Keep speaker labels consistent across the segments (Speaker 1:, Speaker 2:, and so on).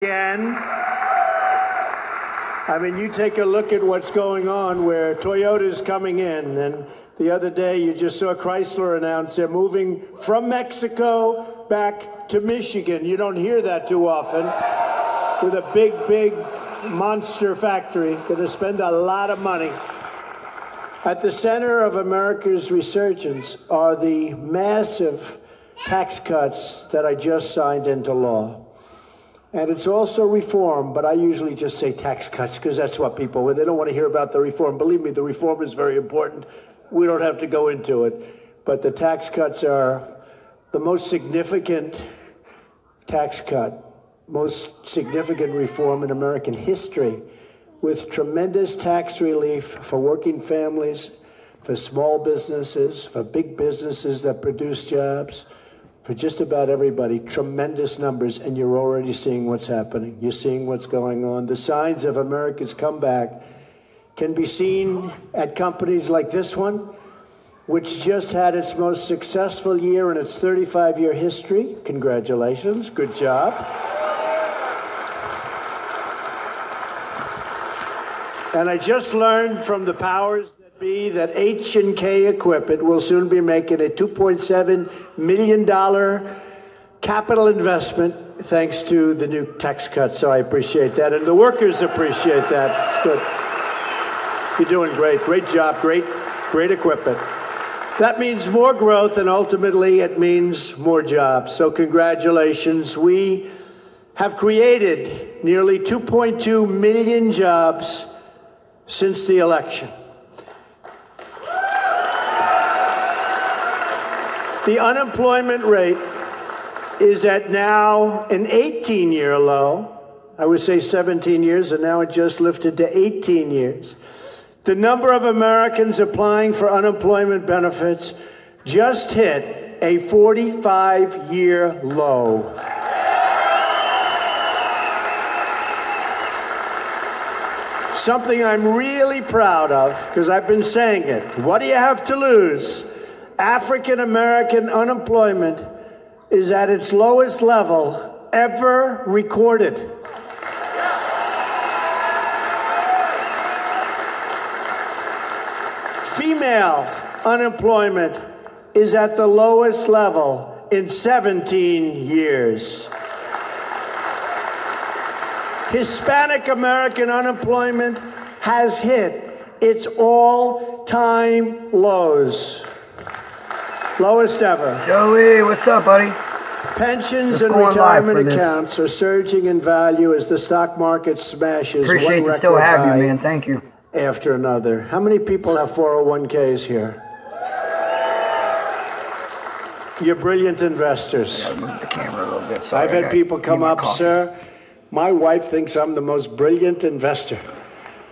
Speaker 1: Again, I mean, you take a look at what's going on where Toyota's coming in, and the other day you just saw Chrysler announce they're moving from Mexico back to Michigan. You don't hear that too often. With a big monster factory, going to spend a lot of money. At the center of America's resurgence are the massive tax cuts that I just signed into law. And it's also reform, but I usually just say tax cuts because that's what people, they don't want to hear about the reform. Believe me, the reform is very important. We don't have to go into it. But the tax cuts are the most significant tax cut, most significant reform in American history, with tremendous tax relief for working families, for small businesses, for big businesses that produce jobs, for just about everybody. Tremendous numbers, and you're already seeing what's happening. You're seeing what's going on. The signs of America's comeback can be seen at companies like this one, which just had its most successful year in its 35-year history. Congratulations. Good job. And I just learned from the powers that be that H&K Equipment will soon be making a $2.7 million capital investment thanks to the new tax cut. So I appreciate that. And the workers appreciate that. It's good. You're doing great. Great job. Great equipment. That means more growth, and ultimately it means more jobs. So congratulations. We have created nearly 2.2 million jobs since the election. The unemployment rate is at now an 18-year low. I would say 17 years, and now it just lifted to 18 years. The number of Americans applying for unemployment benefits just hit a 45-year low. Something I'm really proud of, because I've been saying it. What do you have to lose? African American unemployment is at its lowest level ever recorded. Female unemployment is at the lowest level in 17 years. Hispanic American unemployment has hit its all-time lows. Lowest ever.
Speaker 2: Joey, what's up, buddy?
Speaker 1: Pensions and retirement accounts are surging in value as the stock market smashes
Speaker 2: Appreciate to still have you, man. Thank you.
Speaker 1: After another. How many people have 401ks here? You're brilliant investors.
Speaker 2: I'll move the camera a little bit. Sorry,
Speaker 1: I've had people come up, sir. My wife thinks I'm the most brilliant investor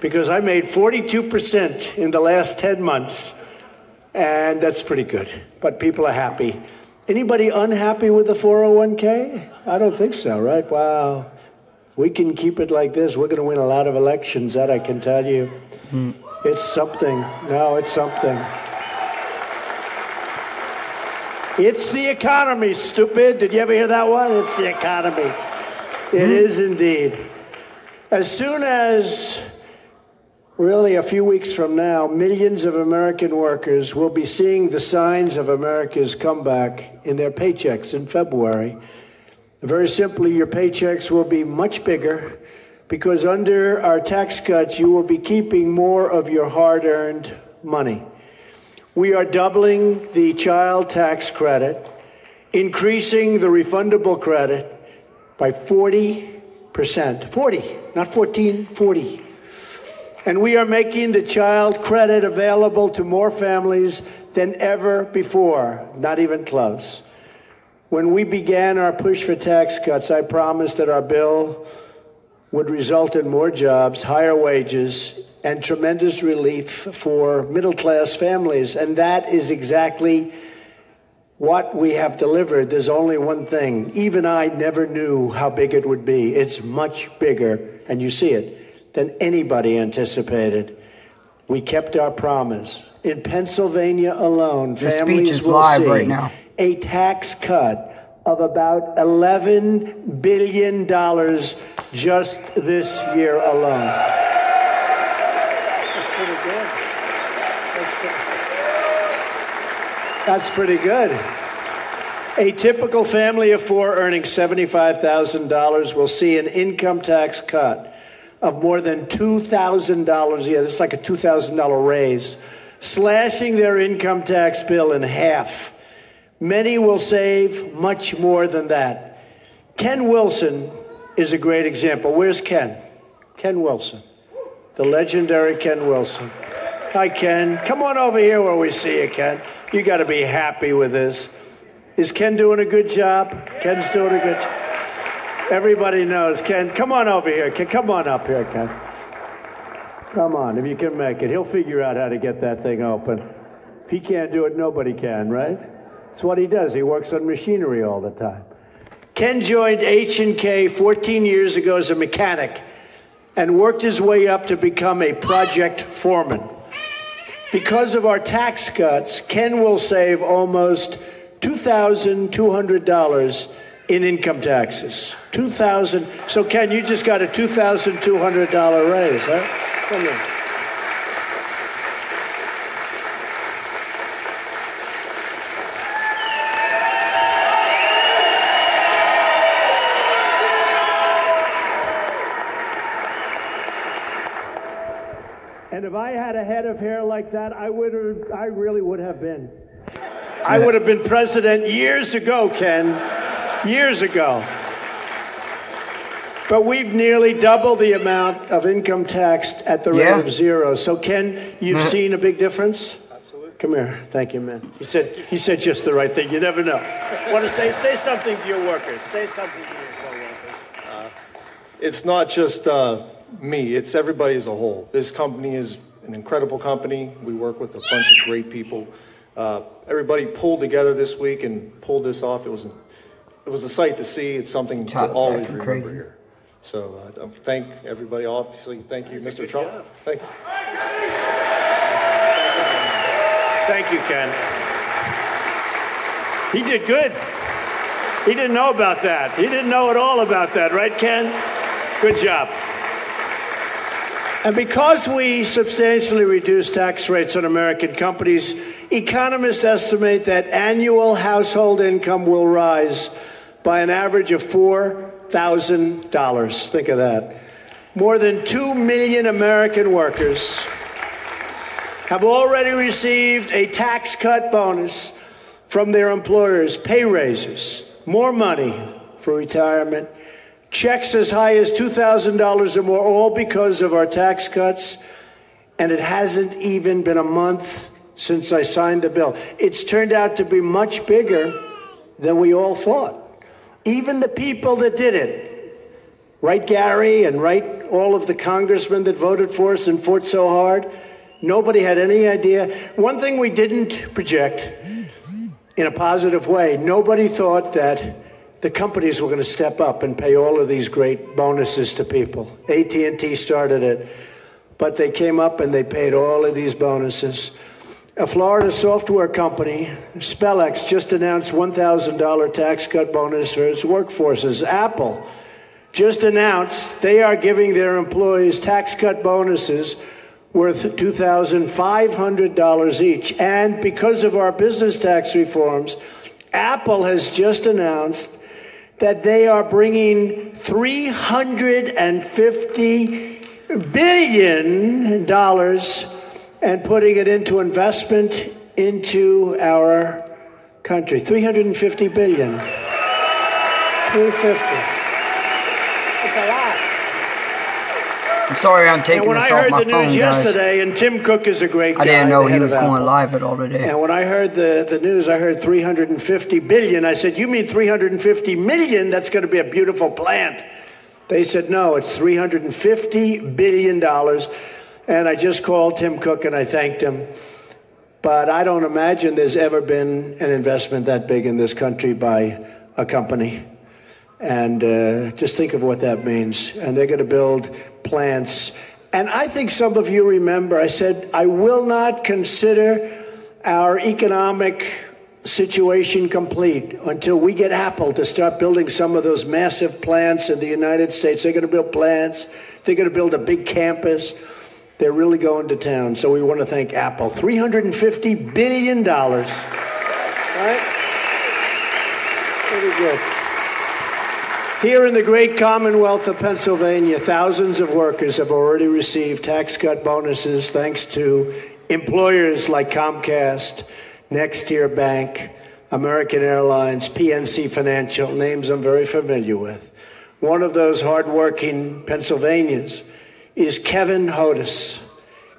Speaker 1: because I made 42% in the last 10 months, and that's pretty good. But people are happy. Anybody unhappy with the 401k? I don't think so, right? Wow. If we can keep it like this, we're going to win a lot of elections, that I can tell you. It's something. No, it's something. It's the economy, stupid. Did you ever hear that one? It's the economy. It is indeed. As soon as, really a few weeks from now, millions of American workers will be seeing the signs of America's comeback in their paychecks in February. Very simply, your paychecks will be much bigger because under our tax cuts, you will be keeping more of your hard-earned money. We are doubling the child tax credit, increasing the refundable credit by 40%. 40, not 14, 40. And we are making the child credit available to more families than ever before, not even close. When we began our push for tax cuts, I promised that our bill would result in more jobs, higher wages, and tremendous relief for middle-class families. And that is exactly what we have delivered. There's only one thing. Even I never knew how big it would be. It's much bigger, and you see it, than anybody anticipated. We kept our promise. In Pennsylvania alone, families will see
Speaker 2: right now.
Speaker 1: A tax cut of about $11 billion just this year alone. That's pretty good. That's pretty good. A typical family of four earning $75,000 will see an income tax cut of more than $2,000 a year. This is like a $2,000 raise, slashing their income tax bill in half. Many will save much more than that. Ken Wilson is a great example. Where's Ken? Ken Wilson, the legendary Ken Wilson. Hi, Ken. Come on over here where we see you, Ken. You got to be happy with this. Is Ken doing a good job? Ken's doing a good job. Everybody knows Ken. Come on over here, Ken. Come on up here, Ken. Come on, if you can make it. He'll figure out how to get that thing open. If he can't do it, nobody can, right? That's what he does. He works on machinery all the time. Ken joined H&K 14 years ago as a mechanic and worked his way up to become a project foreman. Because of our tax cuts, Ken will save almost $2,200 in income taxes. $2,000. So, Ken, you just got a $2,200 raise, huh? Come here. And if I had a head of hair like that, I really would have been. I would have been president years ago, Ken. Years ago. But we've nearly doubled the amount of income taxed at the rate of zero. So, Ken, you've seen a big difference? Absolutely. Come here. Thank you, man. He said just the right thing. You never know. Want to say something to your workers. Say something to your co-workers.
Speaker 3: It's not just me. It's everybody as a whole. This company is an incredible company. We work with a bunch of great people. Everybody pulled together this week and pulled this off. It was a sight to see. It's something to always remember here. So thank everybody. Obviously, thank you, Mr. Trump. Thank you.
Speaker 1: Thank you, Ken. He did good. He didn't know about that. He didn't know at all about that, right, Ken? Good job. And because we substantially reduced tax rates on American companies, economists estimate that annual household income will rise by an average of $4,000. Think of that. More than 2 million American workers have already received a tax cut bonus from their employers, pay raises, more money for retirement, checks as high as $2,000 or more, all because of our tax cuts. And it hasn't even been a month since I signed the bill. It's turned out to be much bigger than we all thought. Even the people that did it, right, Gary, and right, all of the congressmen that voted for us and fought so hard, nobody had any idea. One thing we didn't project in a positive way, nobody thought that the companies were going to step up and pay all of these great bonuses to people. AT&T started it, but they came up and they paid all of these bonuses. A Florida software company, Spellex, just announced $1,000 tax cut bonus for its workforces. Apple just announced they are giving their employees tax cut bonuses worth $2,500 each. And because of our business tax reforms, Apple has just announced that they are bringing $350 billion and putting it into investment into our country. $350 billion. $350. It's a lot.
Speaker 2: I'm sorry I'm taking this off my phone,
Speaker 1: And when I heard the news yesterday,
Speaker 2: guys.
Speaker 1: and Tim Cook is a great guy.
Speaker 2: I didn't know he was
Speaker 1: going
Speaker 2: going live at all today.
Speaker 1: And when I heard the news, I heard $350 billion. I said, you mean $350 million? That's going to be a beautiful plant. They said, no, it's $350 billion. And I just called Tim Cook and I thanked him. But I don't imagine there's ever been an investment that big in this country by a company. And just think of what that means. And they're going to build plants. And I think some of you remember, I said, I will not consider our economic situation complete until we get Apple to start building some of those massive plants in the United States. They're going to build plants. They're going to build a big campus. They're really going to town. So we want to thank Apple. $350 billion. Right? Pretty good. Here in the great Commonwealth of Pennsylvania, thousands of workers have already received tax cut bonuses thanks to employers like Comcast, NextIR Bank, American Airlines, PNC Financial, names I'm very familiar with. One of those hardworking Pennsylvanians is Kevin Hodes.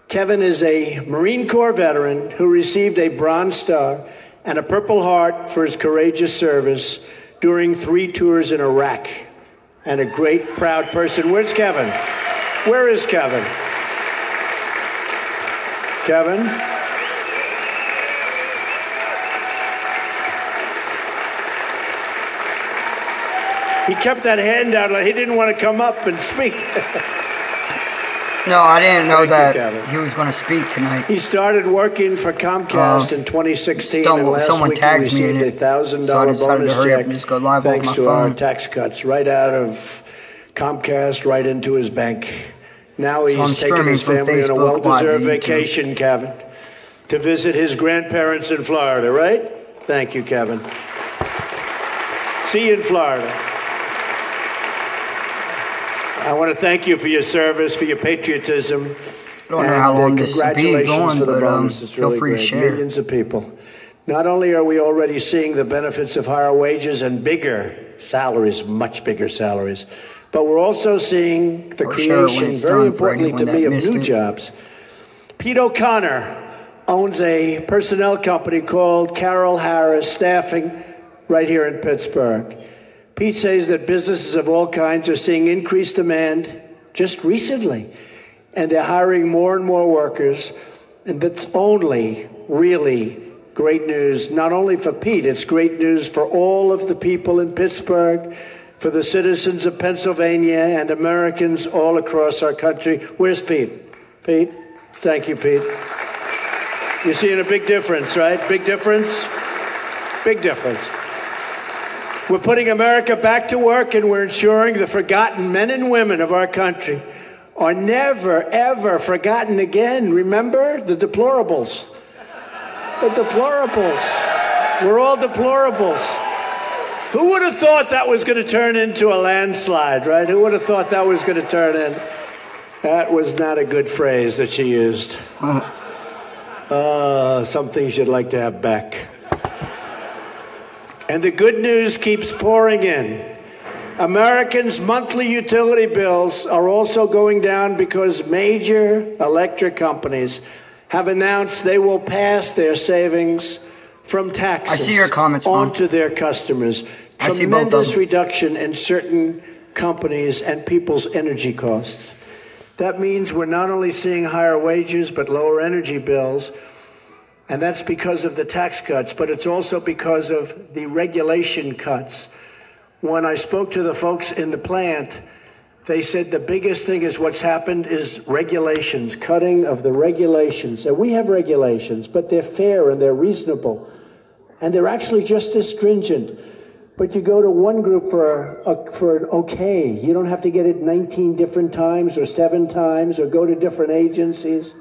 Speaker 1: Kevin is a Marine Corps veteran who received a Bronze Star and a Purple Heart for his courageous service during 3 tours in Iraq, and a great, proud person. Where's Kevin? Where is Kevin? Kevin? He kept that hand out like he didn't want to come up and speak.
Speaker 2: No, I didn't know that he was going to speak tonight.
Speaker 1: He started working for Comcast in 2016, and last week he received a $1,000 bonus check thanks to our tax cuts right out of Comcast, right into his bank. Now he's taking his family on a well-deserved vacation, Kevin, to visit his grandparents in Florida, right? Thank you, Kevin. See you in Florida. I want to thank you for your service, for your patriotism.
Speaker 2: I don't know how long this will be going, but feel free to share.
Speaker 1: Millions of people. Not only are we already seeing the benefits of higher wages and bigger salaries, much bigger salaries, but we're also seeing the creation, very importantly to me, of new jobs. Pete O'Connor owns a personnel company called Carroll Harris Staffing right here in Pittsburgh. Pete says that businesses of all kinds are seeing increased demand just recently, and they're hiring more and more workers, and that's only really great news, not only for Pete, it's great news for all of the people in Pittsburgh, for the citizens of Pennsylvania and Americans all across our country. Where's Pete? Pete? Thank you, Pete. You're seeing a big difference, right? Big difference? Big difference. We're putting America back to work, and we're ensuring the forgotten men and women of our country are never, ever forgotten again. Remember? The deplorables. The deplorables. We're all deplorables. Who would have thought that was going to turn into a landslide, right? Who would have thought that was going to turn in? That was not a good phrase that she used. Some things you'd like to have back. And the good news keeps pouring in. Americans' monthly utility bills are also going down because major electric companies have announced they will pass their savings from taxes onto their customers. Tremendous reduction in certain companies and people's energy costs. That means we're not only seeing higher wages, but lower energy bills. And that's because of the tax cuts, but it's also because of the regulation cuts. When I spoke to the folks in the plant, they said the biggest thing is what's happened is regulations, cutting of the regulations. And we have regulations, but they're fair and they're reasonable. And they're actually just as stringent. But you go to one group for an okay. You don't have to get it 19 different times or 7 times or go to different agencies.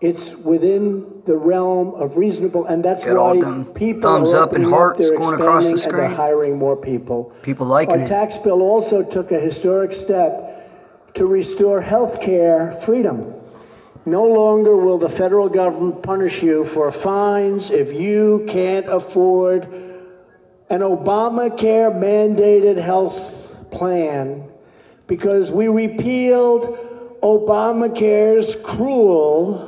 Speaker 1: It's within the realm of reasonable, and that's why people
Speaker 2: thumbs up and hearts going across the screen.
Speaker 1: And they're hiring more people.
Speaker 2: People liking it.
Speaker 1: Our tax bill also took a historic step to restore health care freedom. No longer will the federal government punish you for fines if you can't afford an Obamacare mandated health plan, because we repealed Obamacare's cruel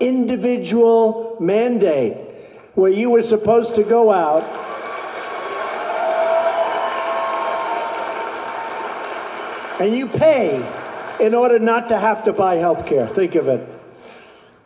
Speaker 1: individual mandate where you were supposed to go out and you pay in order not to have to buy health care. Think of it.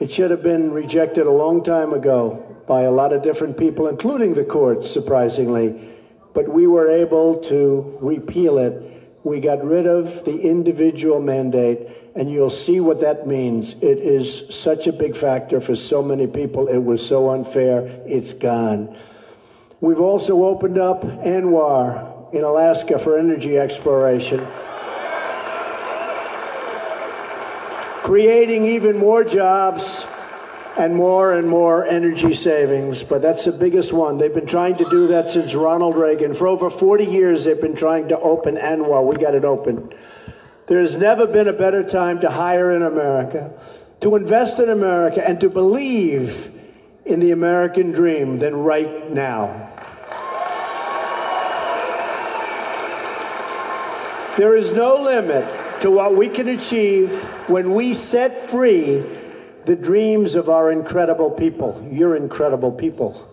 Speaker 1: It should have been rejected a long time ago by a lot of different people, including the courts, surprisingly. But we were able to repeal it We got rid of the individual mandate, and you'll see what that means. It is such a big factor for so many people. It was so unfair. It's gone. We've also opened up ANWR in Alaska for energy exploration, creating even more jobs and more energy savings, but that's the biggest one. They've been trying to do that since Ronald Reagan. For over 40 years, they've been trying to open ANWR. We got it open. There's never been a better time to hire in America, to invest in America, and to believe in the American dream than right now. There is no limit to what we can achieve when we set free the dreams of our incredible people. You're incredible people.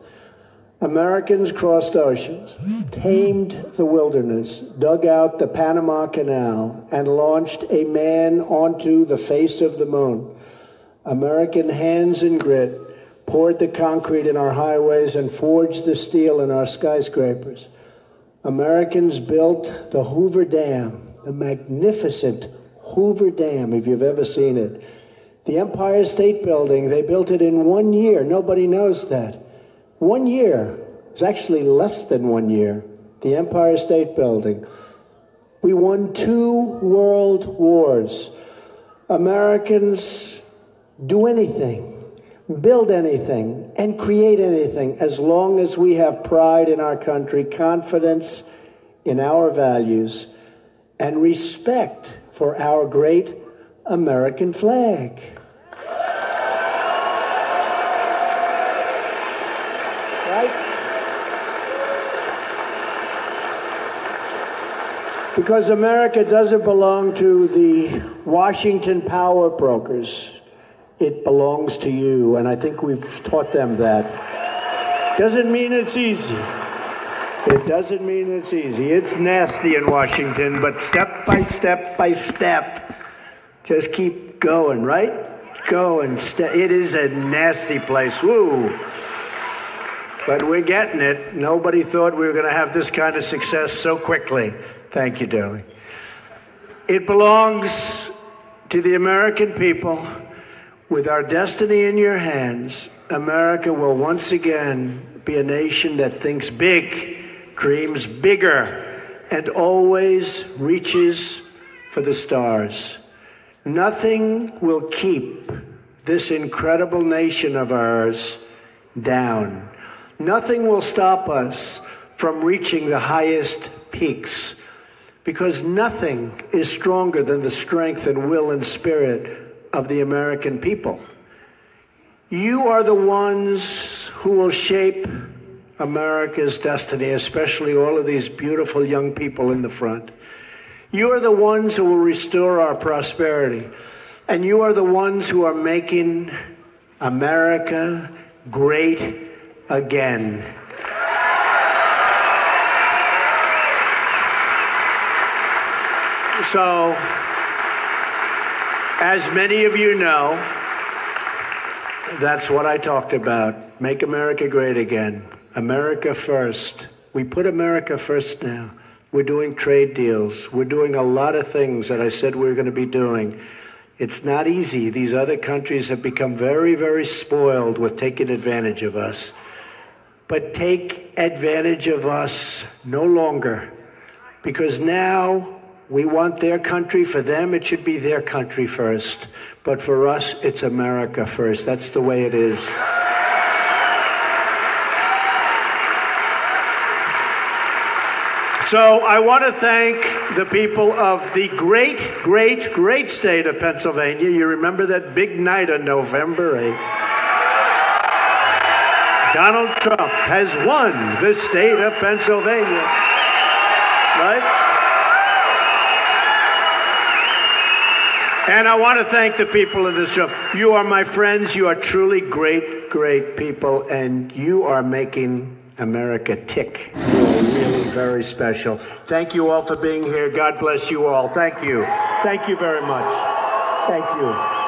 Speaker 1: Americans crossed oceans, tamed the wilderness, dug out the Panama Canal, and launched a man onto the face of the moon. American hands and grit poured the concrete in our highways and forged the steel in our skyscrapers. Americans built the Hoover Dam, the magnificent Hoover Dam, if you've ever seen it. The Empire State Building, they built it in 1 year. Nobody knows that. 1 year. It's actually less than 1 year. The Empire State Building. We won 2 world wars. Americans do anything, build anything, and create anything as long as we have pride in our country, confidence in our values, and respect for our great American flag. Right? Because America doesn't belong to the Washington power brokers. It belongs to you, and I think we've taught them that. Doesn't mean it's easy. It doesn't mean it's easy. It's nasty in Washington, but step by step, just keep going, right? It is a nasty place. Woo! But we're getting it. Nobody thought we were going to have this kind of success so quickly. Thank you, darling. It belongs to the American people. With our destiny in your hands, America will once again be a nation that thinks big, dreams bigger, and always reaches for the stars. Nothing will keep this incredible nation of ours down. Nothing will stop us from reaching the highest peaks, because nothing is stronger than the strength and will and spirit of the American people. You are the ones who will shape America's destiny, especially all of these beautiful young people in the front. You are the ones who will restore our prosperity. And you are the ones who are making America great again. So, as many of you know, that's what I talked about. Make America great again. America first. We put America first now. We're doing trade deals. We're doing a lot of things that I said we were going to be doing. It's not easy. These other countries have become very, very spoiled with taking advantage of us. But take advantage of us no longer, because now we want their country. For them, it should be their country first. But for us, it's America first. That's the way it is. So I want to thank the people of the great, great, great state of Pennsylvania. You remember that big night on November 8th? Donald Trump has won the state of Pennsylvania. Right? And I want to thank the people of this room. You are my friends. You are truly great, great people. And you are making America tick. You are really very special. Thank you all for being here. God bless you all. Thank you. Thank you very much. Thank you.